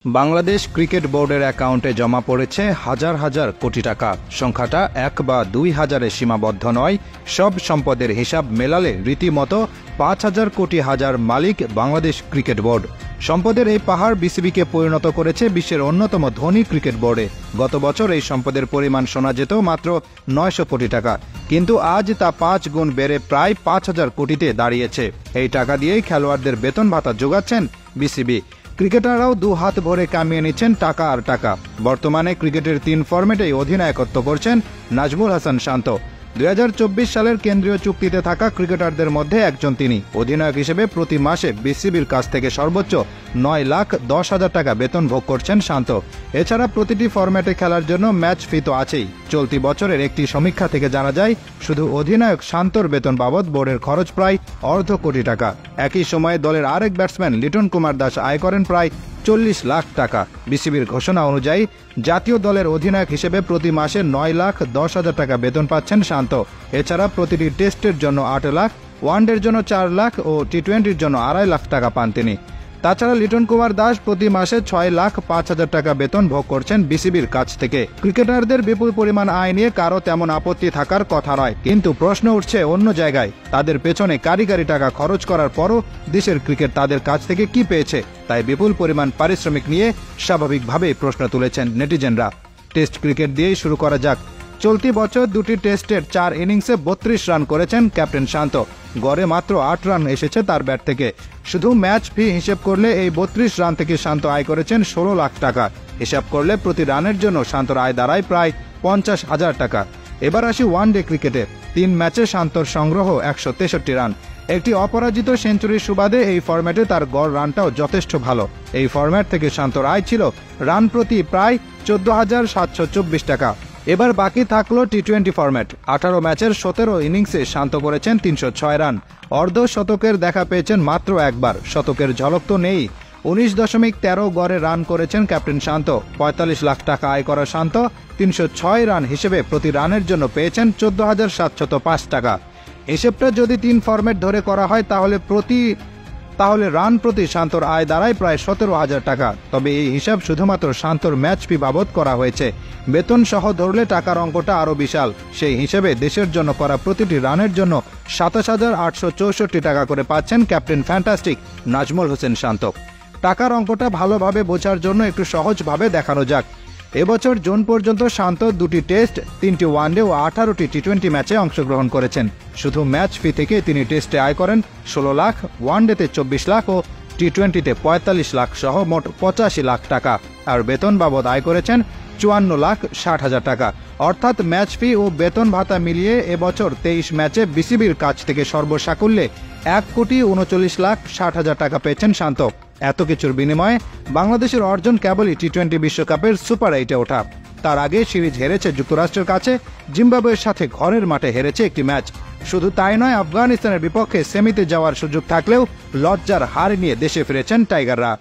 Bangladesh cricket বোর্ডের অ্যাকাউন্টে জমা পড়েছে হাজার হাজার কোটি টাকা। সংখ্যাটা 1 বা 2 হাজারে সীমাবদ্ধ নয়। সব সম্পদের হিসাব মেলালে রীতিমতো 5,000 কোটি হাজার মালিক বাংলাদেশ ক্রিকেট বোর্ড। সম্পদের এই পাহাড় বিসিবিকে পরিণত করেছে বিশ্বের অন্যতম ধনী ক্রিকেট বোর্ডে। গত বছর এই সম্পদের পরিমাণ শোনা যেত মাত্র 900 কোটি টাকা, কিন্তু আজ তা 5 গুণ বেড়ে প্রায় 5,000 কোটিতে দাঁড়িয়েছে। এই টাকা দিয়েই খেলোয়াড়দের বেতন ভাতা যোগাচ্ছেন বিসিবি। ক্রিকেটাররাও দু হাত ভরে কামিয়ে নিচ্ছেন টাকা আর টাকা। বর্তমানে ক্রিকেটের 3 ফরম্যাটেই অধিনায়কত্ব করছেন নাজমুল হাসান শান্ত। 2024 সালের কেন্দ্রীয় চুক্তিতে থাকা ক্রিকেটারদের মধ্যে একজন তিনি। অধিনায়ক হিসেবে প্রতি মাসে বিসিবির কাছ থেকে সর্বোচ্চ 9,10,000 টাকা বেতন ভোগ করছেন শান্ত। এছাড়া প্রতিটি ফরম্যাটে খেলার জন্য ম্যাচ ফি তো আছেই। চলতি বছরের একটি সমীক্ষা থেকে জানা যায়, শুধু অধিনায়ক শান্তর বেতন বাবদ বোর্ডের খরচ প্রায় $1.5 কোটি টাকা। একই সময়ে দলের আরেক ব্যাটসম্যান লিটন কুমার দাস আয় করেন প্রায় 40 লাখ টাকা। বিসিবির ঘোষণা অনুযায়ী জাতীয় দলের অধিনায়ক হিসেবে প্রতি মাসে 9,10,000 টাকা বেতন পাচ্ছেন শান্ত। এছাড়া প্রতিটি টেস্টের জন্য 8 লাখ, ওয়ানডের জন্য 4 লাখ ও টি-20-র জন্য 2.5 লাখ টাকা পান তিনি। তাছাড়া লিটন কুমার দাস প্রতি মাসে 6,05,000 টাকা বেতন ভোগ করছেন বিসিবির কাছ থেকে। ক্রিকেটারদের বিপুল পরিমাণ আয় নিয়ে কারো তেমন আপত্তি থাকার কথা নয়, কিন্তু প্রশ্ন উঠছে অন্য জায়গায়। তাদের পেছনে কারিগরি টাকা খরচ করার পরও দেশের ক্রিকেট তাদের কাছ থেকে কি পেয়েছে, তাই বিপুল পরিমাণ পারিশ্রমিক নিয়ে স্বাভাবিকভাবেই প্রশ্ন তুলেছেন নেটিজেনরা। টেস্ট ক্রিকেট দিয়েই শুরু করা যাক। চলতি বছর 2টি টেস্টের 4 ইনিংসে 32 রান করেছেন ক্যাপ্টেন শান্ত। গড়ে মাত্র 8 রান এসেছে তার ব্যাট থেকে। শুধু ম্যাচ ফি হিসেব করলে এই 32 রান থেকে শান্ত আয় করেছেন 16 লাখ টাকা। হিসাব করলে প্রতি রানের জন্য শান্তর আয় দাঁড়ায় প্রায় 50,000 টাকা। এবার আসি ওয়ানডে ক্রিকেটে। 3 ম্যাচে শান্তর সংগ্রহ 163 রান। একটি অপরাজিত সেঞ্চুরির সুবাদে এই ফরম্যাটে তার গড় রানটাও যথেষ্ট ভালো। এই ফরম্যাট থেকে শান্তর আয় ছিল রান প্রতি প্রায় 14,724 টাকা। এবার বাকি থাকলো টি-20 ফরম্যাট। 18 ম্যাচের 17 ইনিংসে শান্ত করেছেন 306 রান। অর্ধ শতকের দেখা পেয়েছেন মাত্র একবার, শতকের ঝলক তো নেই। 19.13 গড়ে রান করেছেন ক্যাপ্টেন শান্ত। 45 লাখ টাকা আয় করা শান্ত 306 রান হিসেবে প্রতি রানের জন্য পেয়েছেন 14,705 টাকা। হিসেবটা যদি 3 ফরম্যাট ধরে করা হয় তাহলে রান প্রতি শান্তর আয় দাঁড়ায় প্রায় 17,000 টাকা। তবে এই হিসাব শুধুমাত্র শান্তর ম্যাচ ফি বাবদ করা হয়েছে। বেতন সহ ধরলে টাকার অঙ্কটা আরও বিশাল। সেই হিসেবে দেশের জন্য করা প্রতিটি রানের জন্য 27,864 টাকা করে পাচ্ছেন ক্যাপ্টেন ফ্যান্টাস্টিক নাজমুল হোসেন শান্ত। টাকার অঙ্কটা ভালোভাবে বোঝার জন্য একটু সহজভাবে দেখানো যাক। এবছর জুন পর্যন্ত শান্ত 2টি টেস্ট, 3টি ওয়ানডে ও 18টি টি-20 ম্যাচে অংশগ্রহণ করেছেন। শুধু ম্যাচ ফি থেকে তিনি টেস্টে আয় করেন 16 লাখ, ওয়ানডেতে 24 লাখ ও টি-20-তে 45 লাখ সহ মোট 85 লাখ টাকা। আর বেতন বাবদ আয় করেছেন 54,60,000 টাকা। অর্থাৎ ম্যাচ ফি ও বেতন ভাতা মিলিয়ে এবছর 23 ম্যাচে বিসিবির কাছ থেকে সর্বসাকুল্যে 1,39,60,000 টাকা পেয়েছেন শান্ত। এত কিছুর বিনিময়ে বাংলাদেশের অর্জন কেবলই টি-20 বিশ্বকাপের সুপার 8-এ ওঠা। তার আগে সিরিজ হেরেছে যুক্তরাষ্ট্রের কাছে, জিম্বাবুয়ের সাথে ঘরের মাঠে হেরেছে একটি ম্যাচ। শুধু তাই নয়, আফগানিস্তানের বিপক্ষে সেমিতে যাওয়ার সুযোগ থাকলেও লজ্জার হার নিয়ে দেশে ফিরেছেন টাইগাররা।